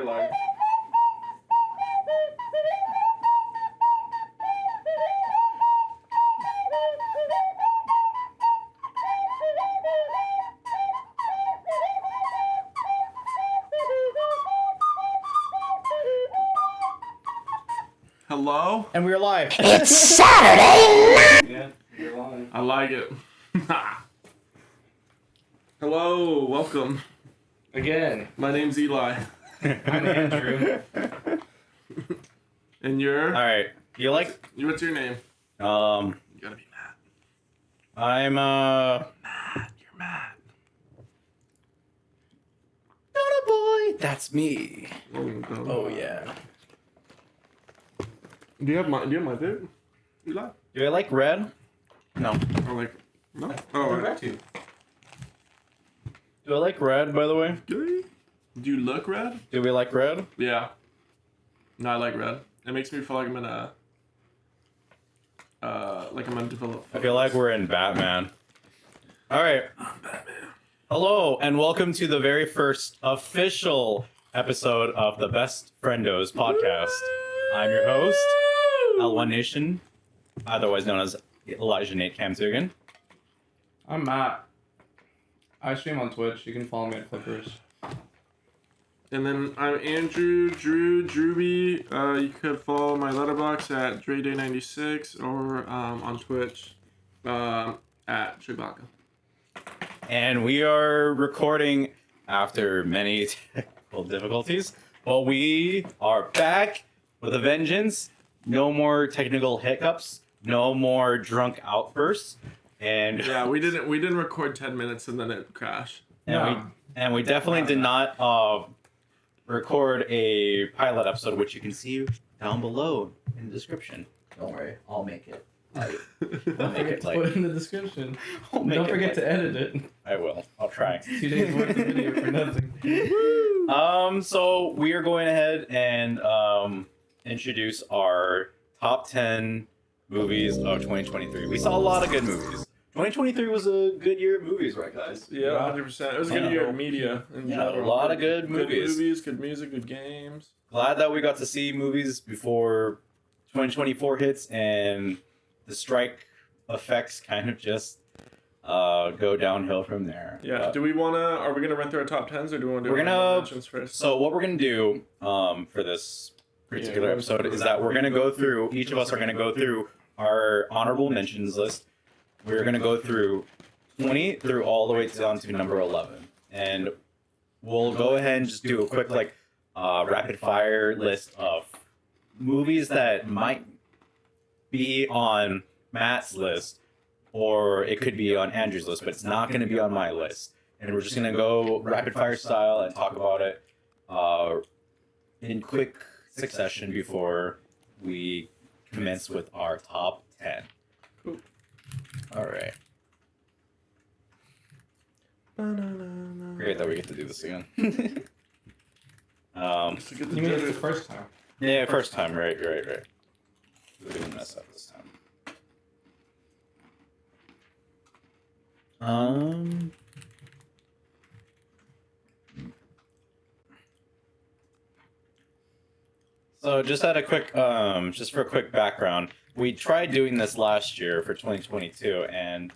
life. Hello? And we're live. It's Saturday night! Yeah, you're live. I like it. Hello, welcome. Again, My name's Eli. I'm Andrew. And you're? Alright. What's your name? I'm You gotta be Matt. Matt, you're Matt. Donna boy. That's me. Oh, Oh yeah. Do you have my pick? Eli? Do I like red? No. Or like, no? Oh, right. to. Do I like red, by the way? Do you look red? Do we like red? Yeah. No, I like red. It makes me feel like I'm in a, undeveloped. I feel like we're in Batman. Alright. Batman. Hello, and welcome to the very first official episode of the Best Friendos podcast. I'm your host, L1 Nation, otherwise known as Elijah Nate Camtugan. I'm Matt. I stream on Twitch. You can follow me at Clippers. And then I'm Andrew Drewby. You could follow my letterbox at DreDay96 or on Twitch at Chugbacca. And we are recording after many technical difficulties. Well, we are back with a vengeance. No more technical hiccups. No more drunk outbursts. And Yeah, we didn't record 10 minutes and then it crashed. and we definitely did not record a pilot episode, which you can see down below in the description. Don't worry, I'll make it. I'll make it Put like. in the description. I'll make Don't it forget like- to edit it. I will. I'll try. 2 days worth of video for nothing. So we are going ahead and introduce our top 10 movies of 2023. We saw a lot of good movies. 2023 was a good year of movies, right, guys? Yeah, 100%. It was a good year of media in Yeah, a general. lot of good movies. Good movies, good music, good games. Glad that we got to see movies before 2024 hits and the strike effects kind of just go downhill from there. Yeah. Are we gonna run through our top 10s or do we want to do We're gonna- honorable mentions first? So what we're gonna do for this particular episode is that we're gonna go through. Each of us are gonna go through our honorable mentions list. We're gonna go through 20 through all the way down to number 11, and we'll go ahead and just do a quick rapid fire list of movies that might be on Matt's list, or it could be on Andrew's list, but it's not gonna be on my list. And we're just gonna go rapid fire style and talk about it in quick succession before we commence with our top 10. Cool. All right. Great that we get to do this again. To get the You mean it's the judges. first time? Yeah, first time, right. We didn't mess up this time. So just at a quick, just for a quick background, we tried doing this last year for 2022, and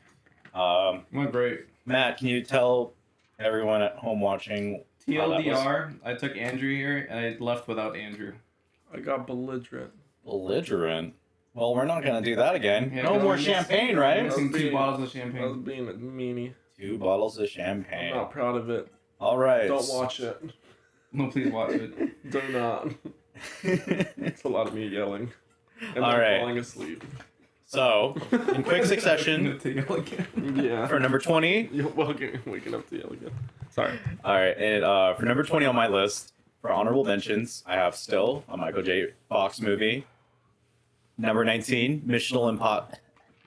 Went great. Matt, can you tell everyone at home watching how that was? TLDR, I took Andrew here and I left without Andrew. I got belligerent. Belligerent? Well, we're not gonna do that again. Yeah, No more I'm champagne, I'm right? missing 2 being- bottles of I was champagne. being a meanie. 2 bottles of I'm champagne. not proud of it. All right. Don't watch it. No, please watch it. Do not. It's a lot of me yelling. And All then right. falling asleep. So, in quick I'm succession, gonna take it again. Yeah. for number 20, You're waking up to yell again. Sorry. all right, and for number 20 on my list, for honorable mentions, I have still a Michael J. Fox movie. Number 19, Michelin Pot.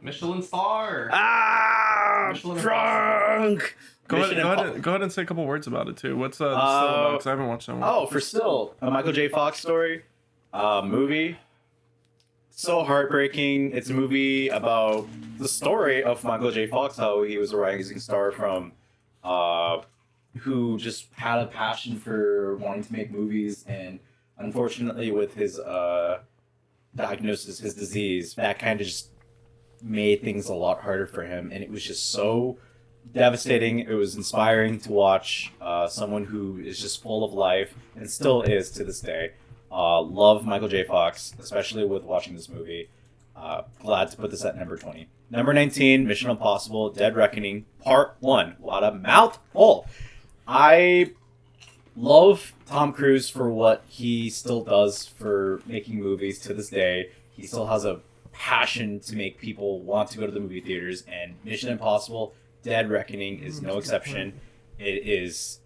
Michelin star. Ah, Michelin drunk. Go Mission ahead and say a couple words about it too. What's the still about? Because I haven't watched that one. Oh, for still a Michael J. Fox story, movie. So heartbreaking. It's a movie about the story of Michael J. Fox, how he was a rising star from who just had a passion for wanting to make movies, and unfortunately with his diagnosis, his disease, that kind of just made things a lot harder for him, and it was just so devastating. It was inspiring to watch someone who is just full of life and still is to this day. Love Michael J. Fox, especially with watching this movie. Glad to put this at number 20. Number 19, Mission Impossible Dead Reckoning Part 1. What a mouthful! I love Tom Cruise for what he still does for making movies to this day. He still has a passion to make people want to go to the movie theaters, and Mission Impossible Dead Reckoning is no exception. It is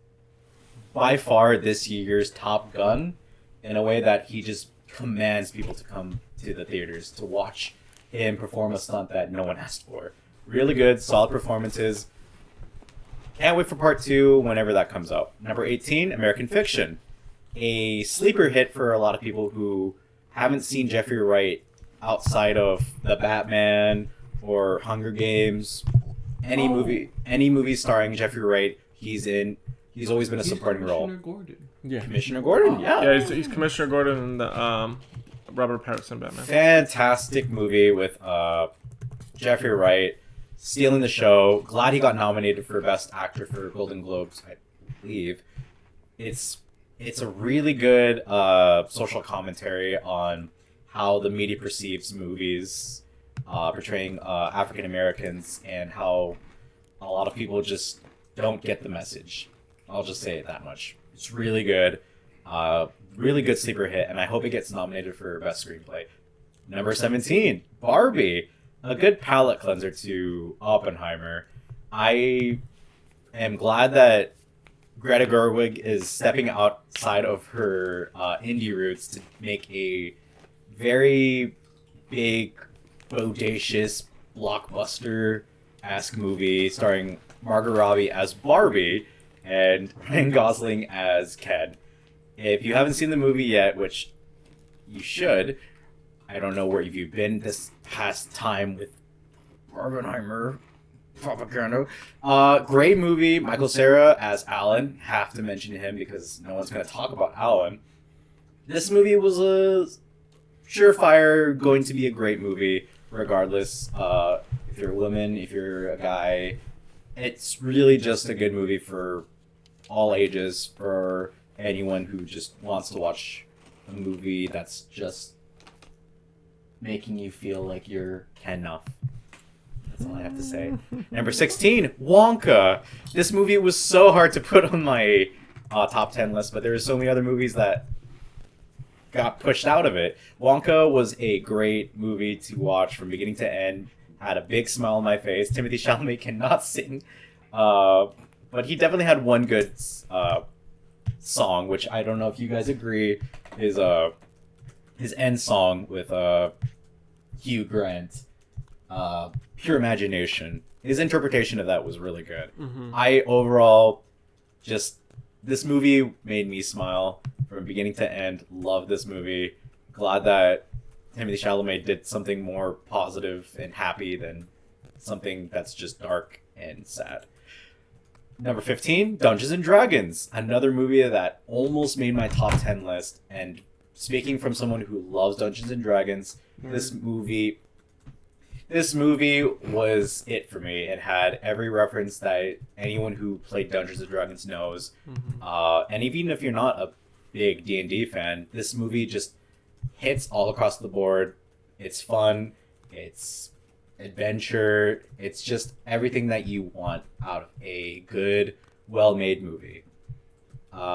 by far this year's Top Gun in a way that he just commands people to come to the theaters to watch him perform a stunt that no one asked for. Really good, solid performances. Can't wait for part 2 whenever that comes out. Number 18, American Fiction. A sleeper hit for a lot of people who haven't seen Jeffrey Wright outside of The Batman or Hunger Games. Any movie starring Jeffrey Wright, he's in. He's always been a supporting role. Gordon. Yeah. Commissioner Gordon, yeah. Yeah, he's Commissioner Gordon in the Robert Pattinson Batman. Fantastic movie with Jeffrey Wright stealing the show. Glad he got nominated for Best Actor for Golden Globes, I believe. It's a really good social commentary on how the media perceives movies portraying African Americans and how a lot of people just don't get the message. I'll just say it that much. It's really good. Really good sleeper hit, and I hope it gets nominated for Best Screenplay. Number 17, Barbie. A good palate cleanser to Oppenheimer. I am glad that Greta Gerwig is stepping outside of her indie roots to make a very big, bodacious, blockbuster-esque movie starring Margot Robbie as Barbie and Ryan Gosling as Ken. If you haven't seen the movie yet, which you should, I don't know where you've been this past time with Barbenheimer propaganda. Great movie. Michael Cera as Alan. Have to mention him because no one's going to talk about Alan. This movie was a surefire going to be a great movie, regardless if you're a woman, if you're a guy. It's really just a good movie for all ages, for anyone who just wants to watch a movie that's just making you feel like you're enough. That's all I have to say. Number 16, Wonka. This movie was so hard to put on my top 10 list, but there were so many other movies that got pushed out of it. Wonka was a great movie to watch from beginning to end. Had a big smile on my face. Timothée Chalamet cannot sing, but he definitely had one good song, which I don't know if you guys agree, is his end song with Hugh Grant, Pure Imagination. His interpretation of that was really good. Mm-hmm. I overall this movie made me smile from beginning to end. Love this movie. Glad that Timothée Chalamet did something more positive and happy than something that's just dark and sad. Number 15, Dungeons and Dragons. Another movie that almost made my top 10 list. And speaking from someone who loves Dungeons and Dragons, this movie was it for me. It had every reference that anyone who played Dungeons and Dragons knows. Mm-hmm. And even if you're not a big D&D fan, this movie just hits all across the board. It's fun. It's adventure. It's just everything that you want out of a good, well-made movie.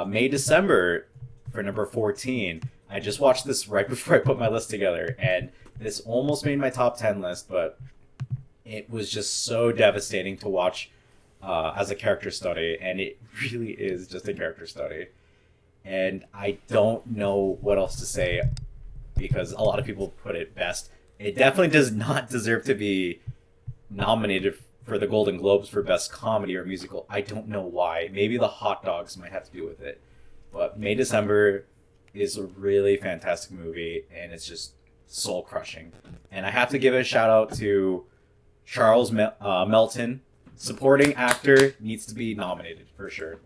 May December for number 14. I just watched this right before I put my list together, and this almost made my top 10 list, but it was just so devastating to watch as a character study, and it really is just a character study. And I don't know what else to say because a lot of people put it best. It definitely does not deserve to be nominated for the Golden Globes for Best Comedy or Musical. I don't know why. Maybe the hot dogs might have to do with it. But May December is a really fantastic movie, and it's just soul-crushing. And I have to give a shout-out to Charles Melton. Supporting actor needs to be nominated, for sure.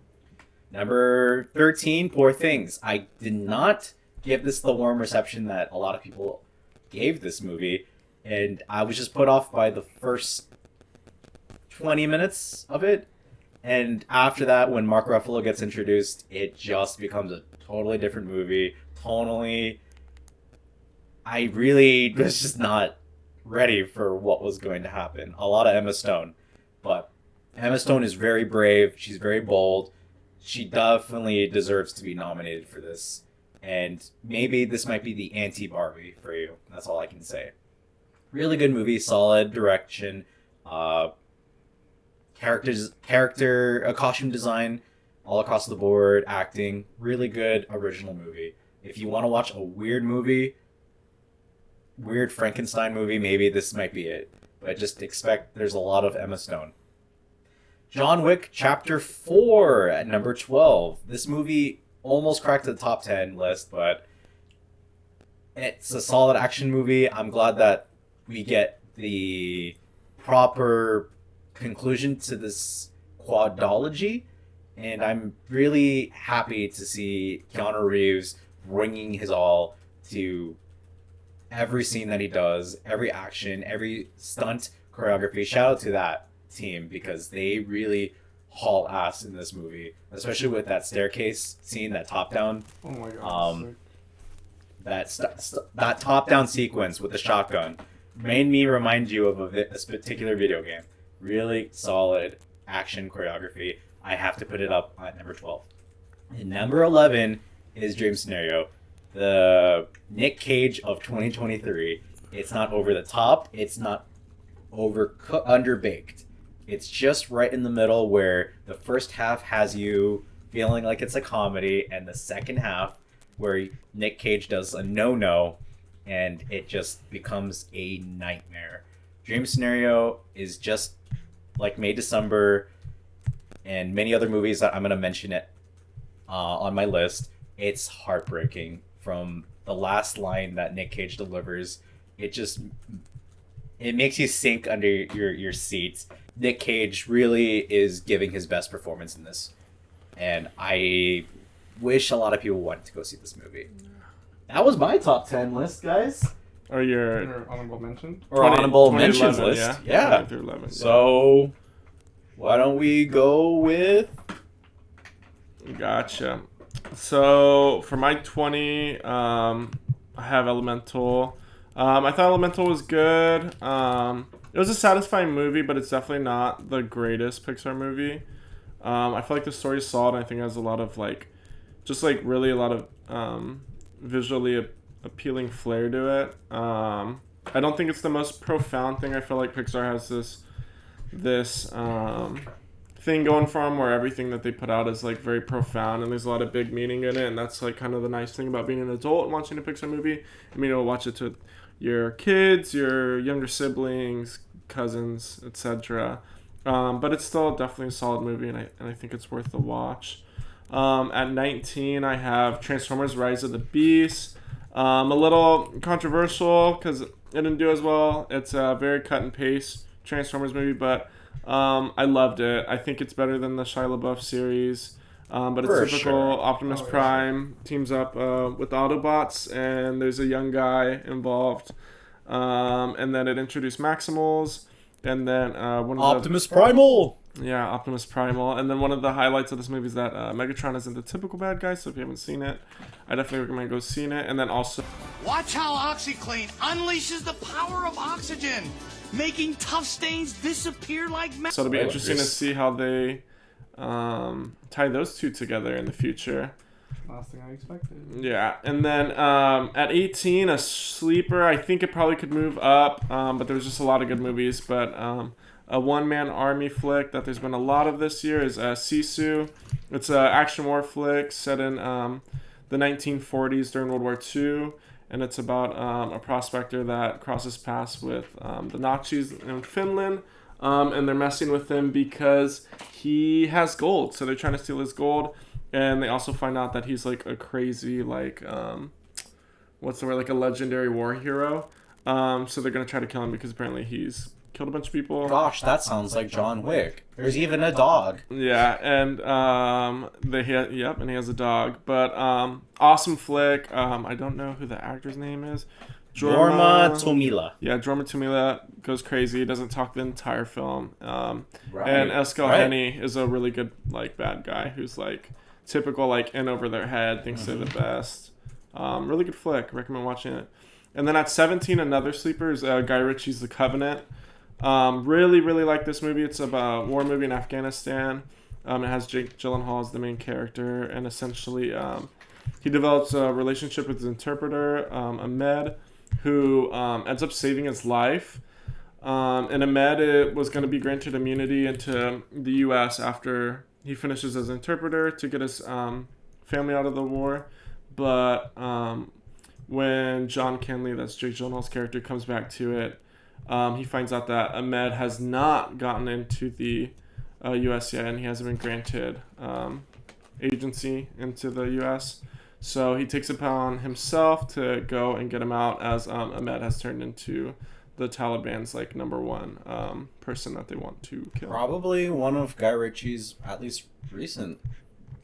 Number 13, Poor Things. I did not give this the warm reception that a lot of people gave this movie, and I was just put off by the first 20 minutes of it. And after that, when Mark Ruffalo gets introduced, it just becomes a totally different movie. Tonally, I really was just not ready for what was going to happen. A lot of Emma Stone. But Emma Stone is very brave. She's very bold. She definitely deserves to be nominated for this. And maybe this might be the anti-Barbie for you. That's all I can say. Really good movie. Solid direction. Costume design all across the board. Acting. Really good original movie. If you want to watch a weird movie, weird Frankenstein movie, maybe this might be it. But just expect there's a lot of Emma Stone. John Wick Chapter 4 at number 12. This movie almost cracked the top 10 list, but it's a solid action movie. I'm glad that we get the proper conclusion to this quadology, and I'm really happy to see Keanu Reeves bringing his all to every scene that he does, every action, every stunt choreography. Shout out to that team because they really haul ass in this movie, especially with that staircase scene, that top down. Oh my god. That top down sequence with the shotgun made me remind you of this particular video game. Really solid action choreography. I have to put it up at number 12. And number 11 is Dream Scenario, the Nick Cage of 2023. It's not over the top. It's not underbaked. It's just right in the middle where the first half has you feeling like it's a comedy, and the second half where Nick Cage does a no-no, and it just becomes a nightmare. Dream Scenario is just like May December and many other movies that I'm going to mention it on my list. It's heartbreaking. From the last line that Nick Cage delivers, it makes you sink under your seat. Nick Cage really is giving his best performance in this, and I wish a lot of people wanted to go see this movie. That was my top 10 list, guys. Or your honorable mention? Or honorable mentions list. Yeah. 20 through 11. So, why don't we go with... Gotcha. So, for my 20, I have Elemental. I thought Elemental was good. It was a satisfying movie, but it's definitely not the greatest Pixar movie. I feel like the story is solid. I think it has a lot of, really a lot of visually appealing flair to it. I don't think it's the most profound thing. I feel like Pixar has this thing going for them where everything that they put out is like very profound and there's a lot of big meaning in it, and that's like kind of the nice thing about being an adult and watching a Pixar movie. I mean, you'll watch it to your kids, your younger siblings, cousins, etc. But it's still definitely a solid movie, and I think it's worth the watch. At 19, I have Transformers: Rise of the Beast. A little controversial because it didn't do as well. It's a very cut and paste Transformers movie, but I loved it. I think it's better than the Shia LaBeouf series. But it's typical. Optimus Prime teams up with Autobots, and there's a young guy involved. And then it introduced Maximals, and then Optimus Primal! Yeah, Optimus Primal. And then one of the highlights of this movie is that Megatron isn't the typical bad guy, so if you haven't seen it, I definitely recommend go seeing it. And then also... Watch how OxyClean unleashes the power of oxygen, making tough stains disappear like magic. So it'll be interesting to see how they tie those two together in the future. Last thing I expected. Yeah, and then at 18, a sleeper. I think it probably could move up, but there's just a lot of good movies. But a one-man army flick that there's been a lot of this year is Sisu. It's an action war flick set in the 1940s during World War II, and it's about a prospector that crosses paths with the Nazis in Finland, and they're messing with him because he has gold. So they're trying to steal his gold. And they also find out that he's like a crazy, like, what's the word, like a legendary war hero. So they're going to try to kill him because apparently he's killed a bunch of people. Gosh, that sounds like John Wick. There's even a dog. Yeah, and and he has a dog. But awesome flick. I don't know who the actor's name is. Jorma Tomila. Yeah, Jorma Tomila goes crazy. He doesn't talk the entire film. And Right. Eskel Henny is a really good like bad guy who's like typical like in over their head, thinks they're the best. Really good flick. Recommend watching it. And then at 17, another sleeper is Guy Ritchie's The Covenant. Really, really like this movie. It's a war movie in Afghanistan. It has Jake Gyllenhaal as the main character, and essentially he develops a relationship with his interpreter, Ahmed, who ends up saving his life. And Ahmed was going to be granted immunity into the U.S. after he finishes as interpreter to get his family out of the war. But when John Kenley, that's Jake Gyllenhaal's character, comes back to it, he finds out that Ahmed has not gotten into the U.S. yet, and he hasn't been granted agency into the U.S. So he takes it upon himself to go and get him out, as Ahmed has turned into the Taliban's like number one person that they want to kill. Probably one of Guy Ritchie's at least recent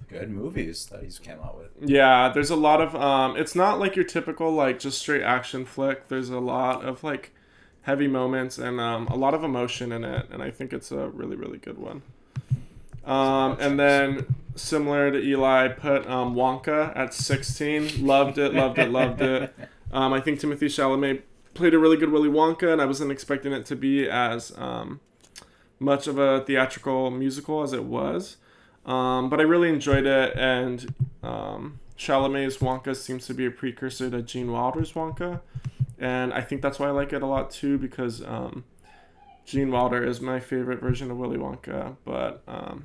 good movies that he's came out with. Yeah, there's a lot of it's not like your typical like just straight action flick. There's a lot of like heavy moments and a lot of emotion in it, and I think it's a really, really good one. And then similar to Eli, put Wonka at 16. Loved it. I think Timothée Chalamet played a really good Willy Wonka, and I wasn't expecting it to be as much of a theatrical musical as it was. But I really enjoyed it, and Chalamet's Wonka seems to be a precursor to Gene Wilder's Wonka, and I think that's why I like it a lot too, because Gene Wilder is my favorite version of Willy Wonka. But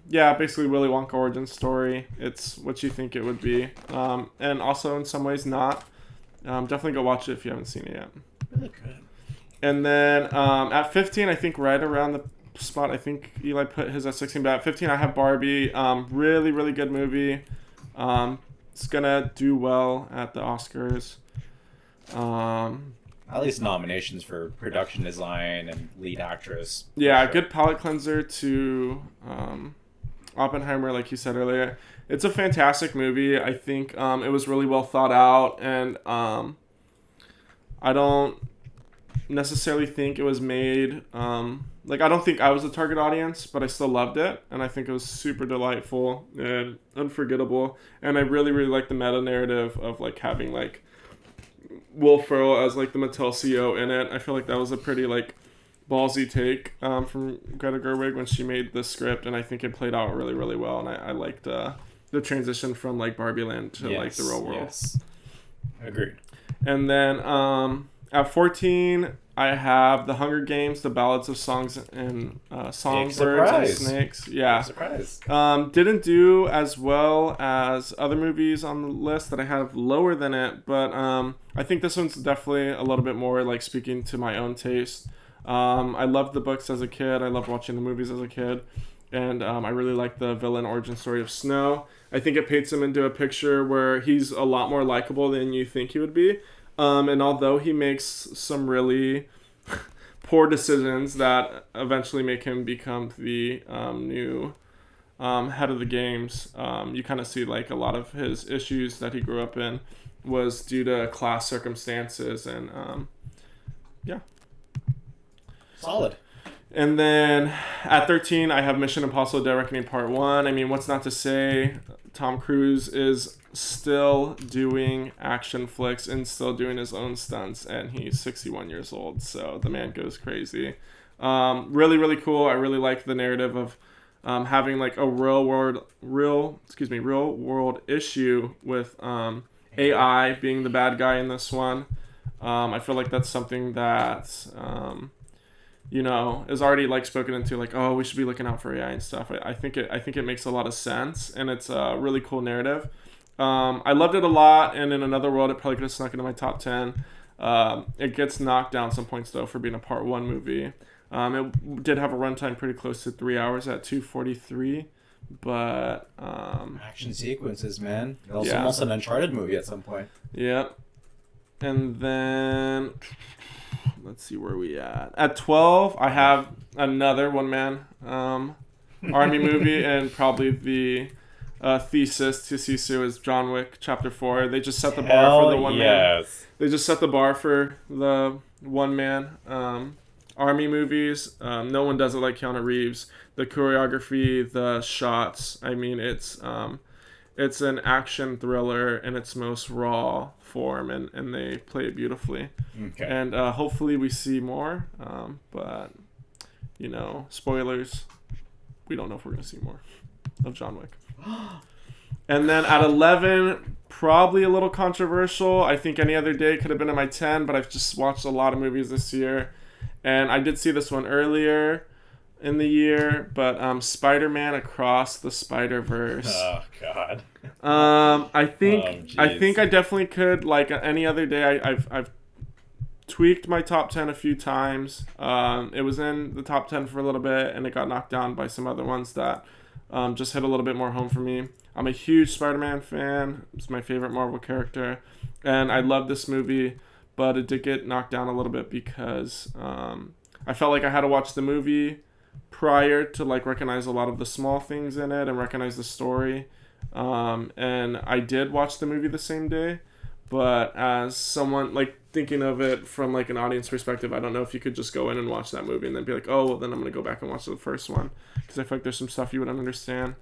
yeah, basically Willy Wonka origin story. It's what you think it would be, and also in some ways not. Definitely go watch it if you haven't seen it yet. Really good. And then at 15, I think right around the spot, I think Eli put his at 16, but at 15 I have Barbie. Really, really good movie. It's gonna do well at the Oscars. At least nominations for production design and lead actress. Yeah, sure. Good palate cleanser to Oppenheimer, like you said earlier. It's a fantastic movie. I think it was really well thought out, and I don't necessarily think it was made I don't think I was the target audience, but I still loved it, and I think it was super delightful and unforgettable. And I really, really like the meta narrative of like having like Will Ferrell as like the Mattel CEO in it. I feel like that was a pretty like ballsy take from Greta Gerwig when she made the script, and I think it played out really, really well. And I liked the transition from like Barbie Land to like the real world. Yes. Agreed. And then at 14, I have The Hunger Games: The Ballads of Songbirds and Snakes. Yeah. Surprise. Didn't do as well as other movies on the list that I have lower than it, but I think this one's definitely a little bit more like speaking to my own taste. I loved the books as a kid. I loved watching the movies as a kid. And I really like the villain origin story of Snow. I think it paints him into a picture where he's a lot more likable than you think he would be. And although he makes some really poor decisions that eventually make him become the new head of the games, you kind of see like a lot of his issues that he grew up in was due to class circumstances, and yeah. Solid. And then at 13, I have Mission Impossible: Dead Reckoning Part 1. I mean, what's not to say? Tom Cruise is still doing action flicks and still doing his own stunts, and he's 61 years old, so the man goes crazy. Really, really cool. I really like the narrative of having like a real world issue with AI being the bad guy in this one. I feel like that's something that is already like spoken into, like, oh, we should be looking out for AI and stuff. I think it makes a lot of sense, and it's a really cool narrative. I loved it a lot, and in another world, it probably could have snuck into my top 10. It gets knocked down some points though for being a part 1 movie. It did have a runtime pretty close to 3 hours at 2:43, but action sequences, man. It was almost an Uncharted movie at some point. Yep. And then let's see where we at. At 12, I have another one-man army movie, and probably the thesis to Sisu is John Wick Chapter 4. They just set the bar for the one-man. They just set the bar for the one-man army movies. No one does it like Keanu Reeves. The choreography, the shots. I mean, it's an action thriller in its most raw form, and they play it beautifully. Okay. And hopefully we see more. But, spoilers. We don't know if we're going to see more of John Wick. And then at 11, probably a little controversial. I think any other day could have been in my 10, but I've just watched a lot of movies this year. And I did see this one earlier in the year, but Spider-Man Across the Spider-Verse. Oh God. I think I definitely could, like any other day. I've tweaked my top 10 a few times. It was in the top 10 for a little bit, and it got knocked down by some other ones that just hit a little bit more home for me. I'm a huge Spider-Man fan. It's my favorite Marvel character, and I love this movie, but it did get knocked down a little bit because I felt like I had to watch the movie prior to recognize a lot of the small things in it and recognize the story. And I did watch the movie the same day, but as someone thinking of it from an audience perspective, I don't know if you could just go in and watch that movie and then be like, oh, well, then I'm going to go back and watch the first one, because I feel like there's some stuff you wouldn't understand.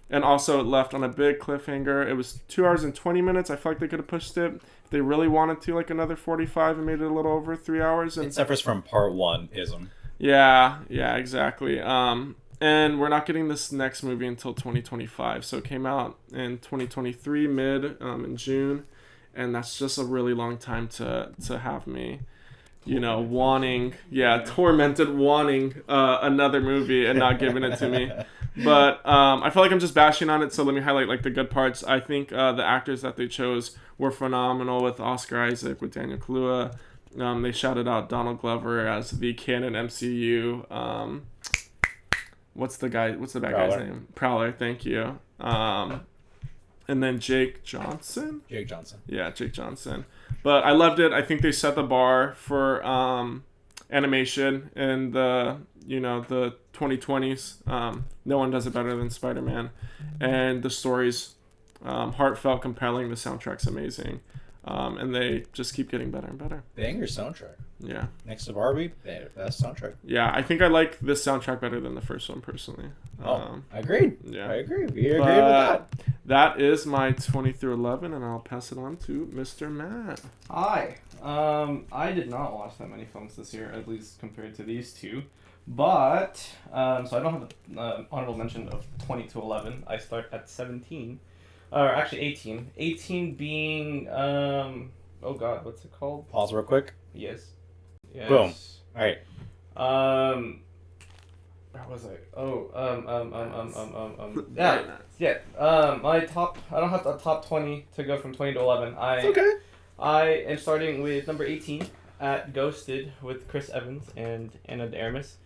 And also, it left on a big cliffhanger. It was 2 hours and 20 minutes. I feel like they could have pushed it if they really wanted to, another 45, and made it a little over 3 hours. And it suffers from part one-ism. Yeah, exactly. And we're not getting this next movie until 2025. So it came out in 2023, in June. And that's just a really long time to have me, tormented, wanting another movie and not giving it to me. But I feel like I'm just bashing on it, so let me highlight the good parts. I think the actors that they chose were phenomenal, with Oscar Isaac, with Daniel Kaluuya. They shouted out Donald Glover as the canon MCU. What's the bad guy's name? Prowler, thank you. And then Jake Johnson. Yeah, Jake Johnson. But I loved it. I think they set the bar for animation in the 2020s. No one does it better than Spider-Man. And the story's heartfelt, compelling. The soundtrack's amazing. And they just keep getting better and better. Banger soundtrack. Yeah. Next to Barbie, best soundtrack. Yeah, I think I like this soundtrack better than the first one, personally. I agreed. Yeah. I agree. We agreed with that. That is my 20 through 11, and I'll pass it on to Mr. Matt. Hi. I did not watch that many films this year, at least compared to these two. But, so I don't have an honorable mention of 20 to 11. I start at 17. Or actually 18. 18 being, oh God, what's it called? Pause real quick. Yes. Boom. All right. Where was I? Yeah. My top. I don't have the top 20 to go from 20 to 11. It's okay. I am starting with number 18 at Ghosted with Chris Evans and Anna de Armas.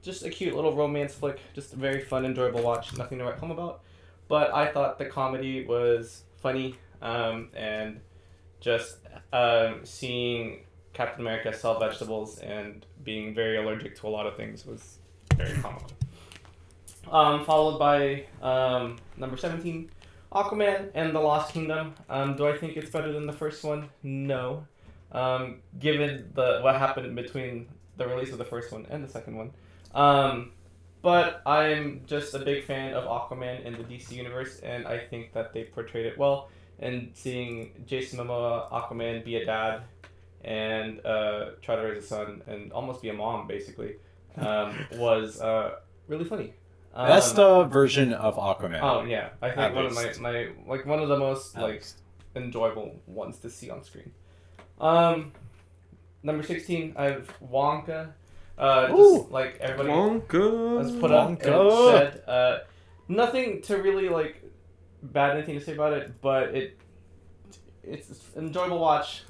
Just a cute little romance flick. Just a very fun, enjoyable watch. Nothing to write home about. But I thought the comedy was funny, and just seeing Captain America sell vegetables and being very allergic to a lot of things was very comical. Followed by number 17, Aquaman and the Lost Kingdom. Do I think it's better than the first one? No. Given what happened between the release of the first one and the second one. But I'm just a big fan of Aquaman in the DC universe, and I think that they portrayed it well. And seeing Jason Momoa, Aquaman, be a dad and try to raise a son and almost be a mom, basically, was really funny. Best version of Aquaman. Oh yeah, I think one of my one of the most enjoyable ones to see on screen. Number 16, I have Wonka. Just like everybody has put up and said, nothing to really bad anything to say about it, but it's an enjoyable watch.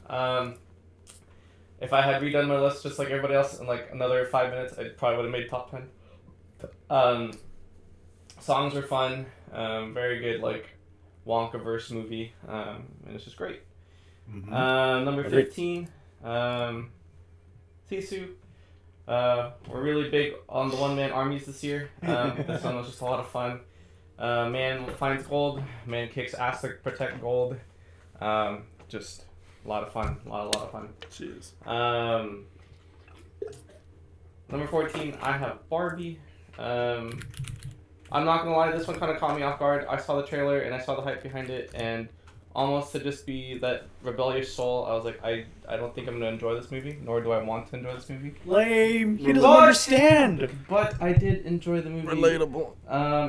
If I had redone my list just like everybody else in another 5 minutes, I probably would have made top 10. Songs were fun, very good Wonka verse movie, and it's just great. Mm-hmm. Number 15, Tisu. We're really big on the one-man armies this year. This one was just a lot of fun. Man finds gold. Man kicks ass to protect gold. Just a lot of fun. A lot of fun. Jeez. Number 14, I have Barbie. I'm not gonna lie, this one kind of caught me off guard. I saw the trailer and I saw the hype behind it, and almost to just be that rebellious soul, I was like, I don't think I'm gonna enjoy this movie, nor do I want to enjoy this movie. Lame. He doesn't understand. But I did enjoy the movie. Relatable.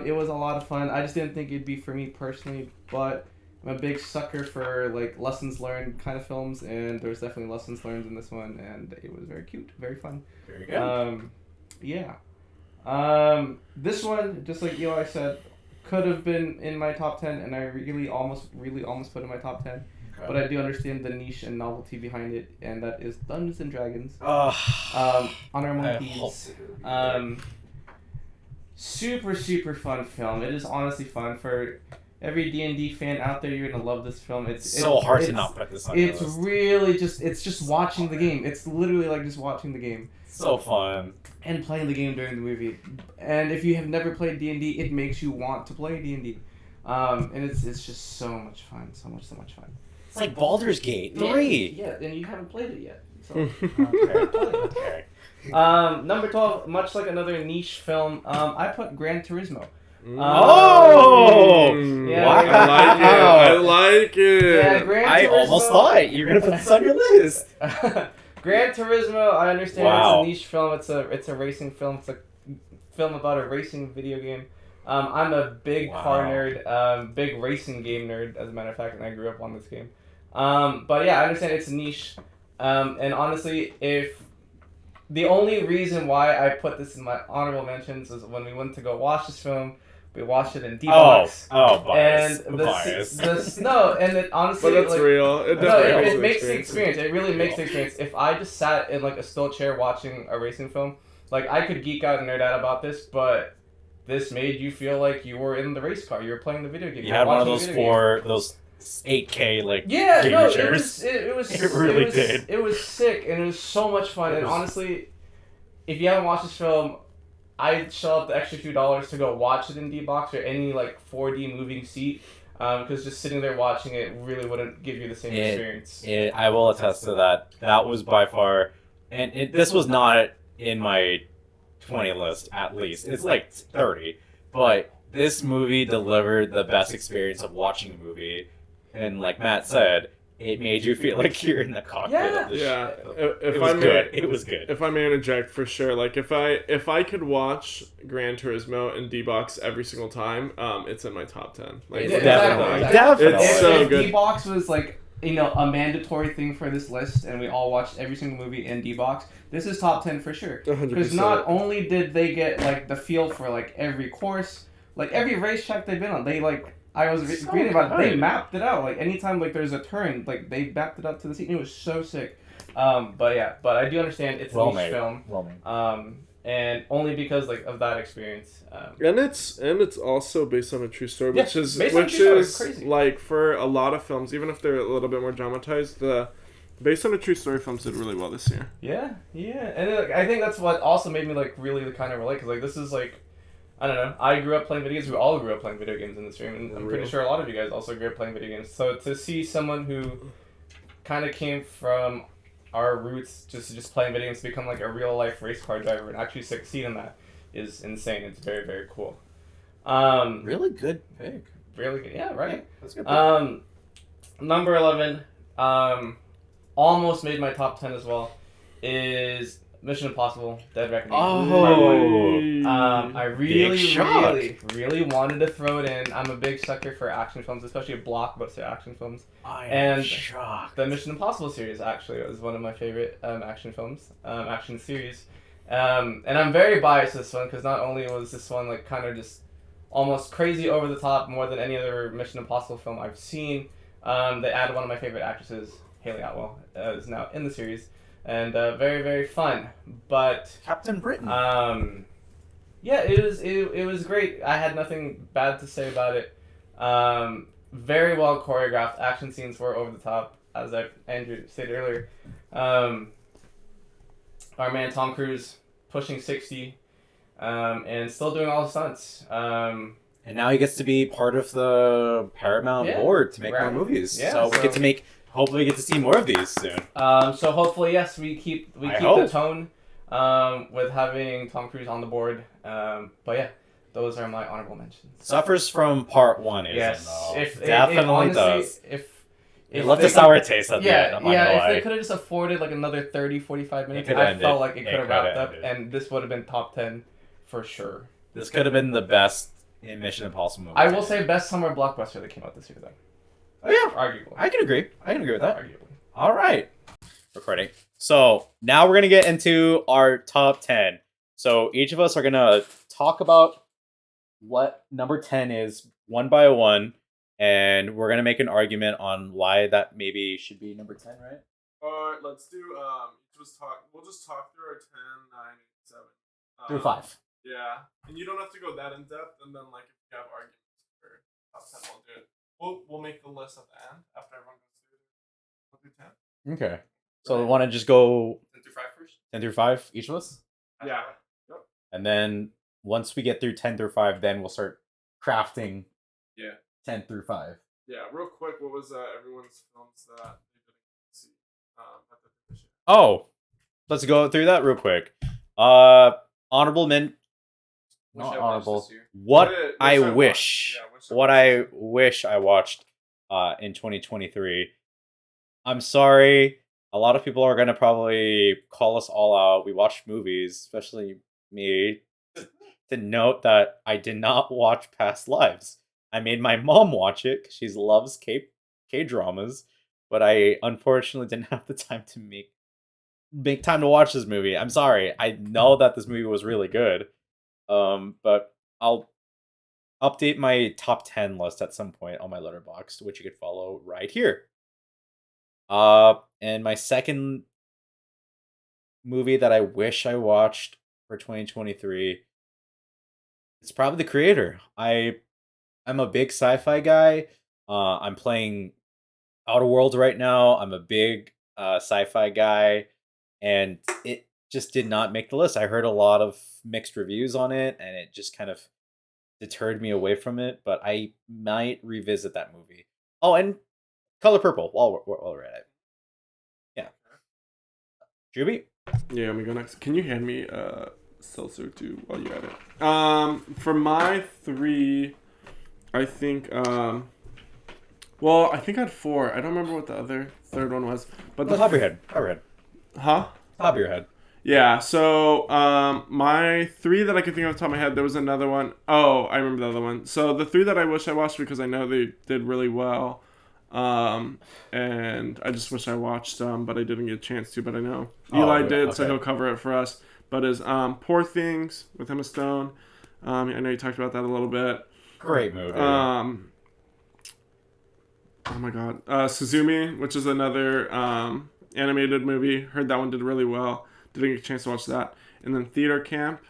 It was a lot of fun. I just didn't think it'd be for me personally, but I'm a big sucker for like lessons learned kind of films, and there's definitely lessons learned in this one, and it was very cute, very fun. Very good. Yeah. This one, just like Eli said, could have been in my top 10, and I really almost put it in my top 10. Okay. But I do understand the niche and novelty behind it, and that is Dungeons and Dragons. Honor Monkeys. Super fun film. It is honestly fun for every D&D fan out there. You're gonna love this film. It's hard to not put this on your list. Really it's just watching the game. It's literally like just watching the game. So fun. And playing the game during the movie. And if you have never played D&D, it makes you want to play D&D. And it's just so much fun. So much fun. It's like Baldur's Gate 3. Yeah, and you haven't played it yet. So. Okay. Number 12, much like another niche film, I put Gran Turismo. Oh! Yeah, Wow. I like it. Yeah, Gran Turismo. I almost thought you were gonna put this on your list. Gran Turismo, I understand Wow. it's a niche film. It's a racing film. It's a film about a racing video game. I'm a big car nerd, big racing game nerd, as a matter of fact, and I grew up on this game. But yeah, I understand it's a niche. And honestly, if the only reason why I put this in my honorable mentions is when we went to go watch this film, we watched it in D-Box. Bias. And Bias. no, and it honestly, But that's like, real. It definitely it makes the experience. It really makes the experience. If I just sat in like a still chair watching a racing film, like I could geek out and nerd out about this, but this made you feel like you were in the race car. You were playing the video game. You had one of those those 8K like gamer chairs. It was sick, and it was so much fun. And honestly, if you haven't watched this film, I'd shell out the extra few dollars to go watch it in D-Box or any like 4D moving seat, because just sitting there watching it really wouldn't give you the same experience. I will attest to that. That was by far, and this was not in my 20 list at least. It's like 30, but this movie delivered the best experience of watching a movie, and like Matt said, it made you feel like you're in the cockpit of the ship. It was good. If I may interject, for sure. Like if I could watch Gran Turismo in D-Box every single time, it's in my top 10. Like Definitely. It's so good. D-Box was like, you know, a mandatory thing for this list, and we all watched every single movie in D-Box. This is top 10 for sure. 100%. Because not only did they get like the feel for like every course, like every racetrack they've been on, they like. I was reading about it. They mapped it out. Like anytime like there's a turn, like they mapped it up to the scene. It was so sick. But I do understand it's a niche film. Well made. And only because like of that experience. And it's also based on a true story, which is crazy. Like for a lot of films, even if they're a little bit more dramatized, the based on a true story films did really well this year. Yeah, and then, like, I think that's what also made me like really kind of relate, because like this is like. I don't know. I grew up playing video games. We all grew up playing video games in this room, and I'm pretty sure a lot of you guys also grew up playing video games. So to see someone who kind of came from our roots, just playing video games, become like a real life race car driver and actually succeed in that is insane. It's very, very cool. Really good pick. Really good. Yeah, right. That's a good pick. Number 11, almost made my top 10 as well, is Mission Impossible: Dead Reckoning. I really wanted to throw it in. I'm a big sucker for action films, especially blockbuster action films. I am shocked. The Mission Impossible series actually was one of my favorite action films, action series. And I'm very biased to this one because not only was this one like kind of just almost crazy over the top more than any other Mission Impossible film I've seen. They added one of my favorite actresses, Haley Atwell, is now in the series. And very, very fun, but Captain Britain. Yeah, it was great. I had nothing bad to say about it. Very well choreographed. Action scenes were over the top, as Andrew stated earlier. our man Tom Cruise pushing 60, and still doing all the stunts. And now he gets to be part of the Paramount board to make more movies. Yeah, so we get to make. Hopefully, we get to see more of these soon. So hopefully, yes, we keep the tone with having Tom Cruise on the board. But yeah, those are my honorable mentions. Suffers from part 1, isn't yes, though. Definitely honestly, does. If it left a sour taste at the end. I'm not gonna if lie. they could have just afforded like another 30, 45 minutes, It I ended. felt like it could have wrapped up, ended. and this would have been top 10 for sure. This could have been the best in Mission Impossible movie. I will say best summer blockbuster that came out this year, though. Oh yeah, Arguably. I can agree with that. Arguably. All right. Recording. So now we're going to get into our top 10. So each of us are going to talk about what number 10 is one by one. And we're going to make an argument on why that maybe should be number 10, right? Alright, let's do, we'll just talk through our 10, 9, 7. Through 5. Yeah. And you don't have to go that in depth, and then, like, if you have arguments for top 10, we'll do it. We'll make the list at the end after everyone goes through. We'll do 10. Okay. So we want to just go 10 through 5 first? 10 through 5, each of us? Yeah. Yep. And then once we get through 10 through 5, then we'll start crafting 10 through 5. Yeah, real quick, what was everyone's films that they didn't see at the petition? Oh, let's go through that real quick. Honorable men. Not honorable. What I wish I watched in 2023. I'm sorry. A lot of people are gonna probably call us all out. We watched movies, especially me. To note that I did not watch Past Lives. I made my mom watch it because she loves K-dramas, but I unfortunately didn't have the time to make time to watch this movie. I'm sorry. I know that this movie was really good. But I'll update my top 10 list at some point on my Letterboxd, which you could follow right here. And my second movie that I wish I watched for 2023, it's probably The Creator. I'm a big sci-fi guy. I'm playing Outer Worlds right now. I'm a big sci-fi guy, and it just did not make the list. I heard a lot of mixed reviews on it, and it just kind of deterred me away from it, but I might revisit that movie. Oh, and Color Purple while we're at it. Yeah. Juby? Yeah, let me go next. Can you hand me seltzer too while you're at it? For my 3, I think I think I had 4. I don't remember what the other third one was. But the top of your head. Huh? Top of your head. Yeah, so my 3 that I could think of off the top of my head, there was another one. Oh, I remember the other one. So the 3 that I wish I watched because I know they did really well. And I just wish I watched some, but I didn't get a chance to, but I know Eli did, okay. So he'll cover it for us. But is Poor Things with Emma Stone. I know you talked about that a little bit. Great movie. Oh my god. Suzumi, which is another animated movie. Heard that one did really well. Didn't get a chance to watch that. And then Theater Camp.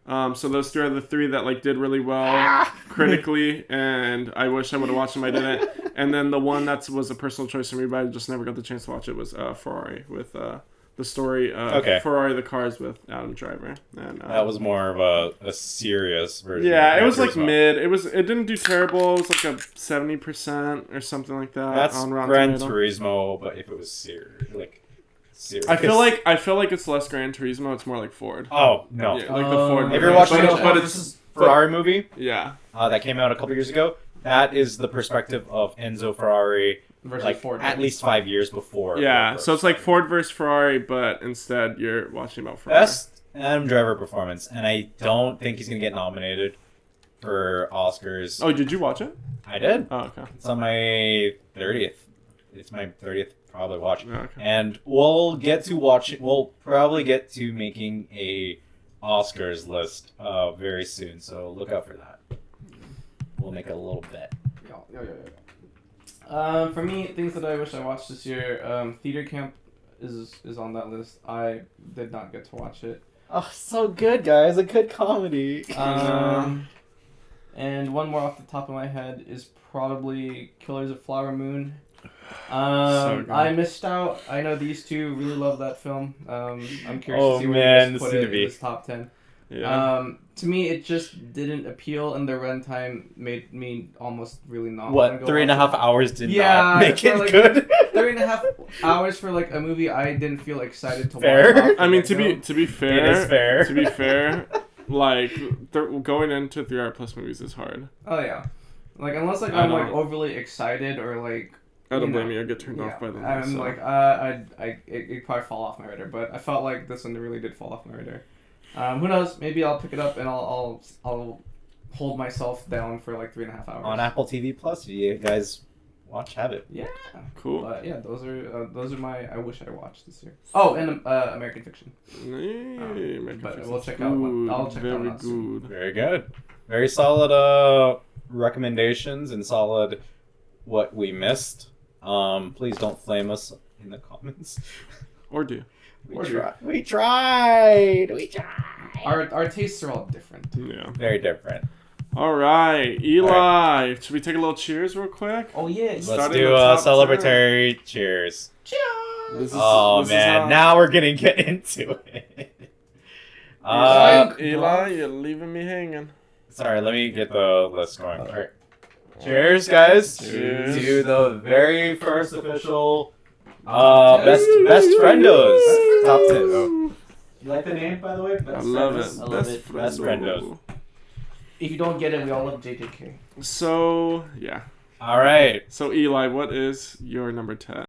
So those 3 are the 3 that did really well critically, and I wish I would have watched them. I didn't. And then the one that was a personal choice for me, but I just never got the chance to watch it, was Ferrari, with the story of Ferrari the Cars with Adam Driver. And that was more of a serious version. Yeah, it was like mid. It didn't do terrible. It was like a 70% or something like that. That's on Rotten Gran Tomato. Turismo, but if it was serious. I feel like it's less Gran Turismo. It's more like Ford. Oh no! Yeah, like the Ford. Have you ever watched but it's Ferrari movie? Yeah. That came out a couple years ago. That is the perspective of Enzo Ferrari, versus Ford, at least 5 years before. Yeah, so it's like Ford versus Ferrari, but instead you're watching about Ferrari. Best Adam Driver performance, and I don't think he's gonna get nominated for Oscars. Oh, did you watch it? I did. Oh, okay. It's on my 30th. It's my 30th probably watch. Oh, okay. And we'll get to watch it. We'll probably get to making a Oscars list very soon, so look out for that. We'll make a little bet. For me, things that I wish I watched this year, Theater Camp is on that list. I did not get to watch it. Oh, so good, guys. A good comedy. And one more off the top of my head is probably Killers of Flower Moon. So good. I missed out. I know these two really love that film. I'm curious Oh, to see where man, you this guys is put gonna it be- in this top 10. Yeah. To me, it just didn't appeal, and the runtime made me almost really not wanna What, go 3.5 watch it. hours did Yeah, not make for it like- good? 3.5 hours for like a movie I didn't feel excited to Fair. watch. off the I mean, get-go. to be fair, It is fair. To be fair, like going into 3 hour plus movies is hard. Oh yeah, like unless like I I'm like know. overly excited or like. I don't You blame know, you. I get turned Yeah, off by them. I'm so. like, it probably fall off my radar, but I felt like this one really did fall off my radar. Who knows? Maybe I'll pick it up and I'll hold myself down for like 3.5 hours. On Apple TV Plus, you guys watch, have it. Yeah. Cool. But yeah, those are my I wish I watched this year. Oh, and American Fiction. Hey, but we'll check out one- I'll check Very out that soon. good. Very good. Very solid recommendations and solid what we missed. Please don't flame us in the comments. Or do. Or do. We tried. Our tastes are all different. Yeah. Very different. All right, Eli. Should we take a little cheers real quick? Oh yeah. Let's Starting do the a top celebratory cheers. This is, Oh this is man, how- now we're gonna get into it. Eli, you're leaving me hanging. Sorry, let me get the list going. All right. Cheers, guys. Cheers. To the very first official best Friendos top 10. Oh. You like the name, by the way? I love it. I love Best it. Best Friendos. If you don't get it, we all love JJK. So yeah. All right. So Eli, what is your number 10?